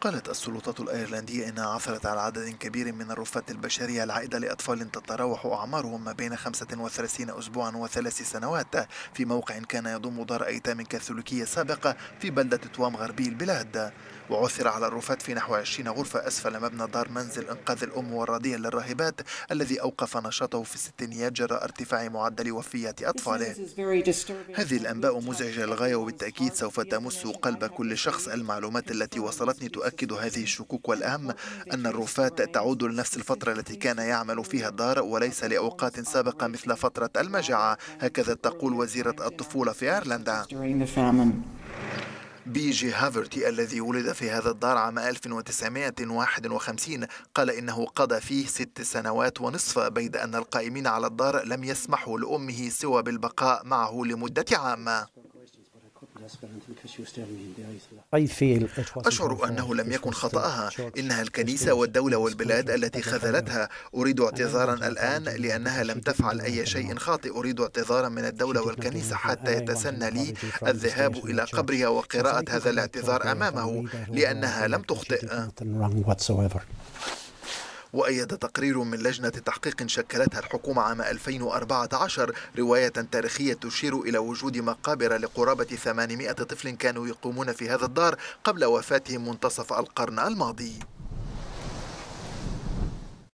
قالت السلطات الأيرلندية إنها عثرت على عدد كبير من الرفات البشرية العائدة لأطفال تتراوح أعمارهم ما بين 35 أسبوعا و3 سنوات في موقع كان يضم دار أيتام كاثوليكية سابقة في بلدة توام غربي البلاد. وعثر على الرفات في نحو 20 غرفة أسفل مبنى دار منزل إنقاذ الأم والرضيع للراهبات الذي أوقف نشاطه في الستينيات جراء ارتفاع معدل وفيات أطفاله. هذه الأنباء مزعجة للغاية وبالتأكيد سوف تمس قلب كل شخص. المعلومات التي وصلتني تؤكد هذه الشكوك، والأهم أن الرفات تعود لنفس الفترة التي كان يعمل فيها الدار وليس لأوقات سابقة مثل فترة المجاعة، هكذا تقول وزيرة الطفولة في أيرلندا. بيجي هافرتي الذي ولد في هذا الدار عام 1951 قال إنه قضى فيه 6 سنوات ونصف، بيد أن القائمين على الدار لم يسمحوا لأمه سوى بالبقاء معه لمدة عام. أشعر أنه لم يكن خطأها، إنها الكنيسة والدولة والبلاد التي خذلتها. أريد اعتذارا الآن لأنها لم تفعل أي شيء خاطئ. أريد اعتذارا من الدولة والكنيسة حتى يتسنى لي الذهاب إلى قبرها وقراءة هذا الاعتذار أمامه، لأنها لم تخطئ. وأيد تقرير من لجنة تحقيق شكلتها الحكومة عام 2014 رواية تاريخية تشير إلى وجود مقابر لقرابة 800 طفل كانوا يقومون في هذا الدار قبل وفاتهم منتصف القرن الماضي.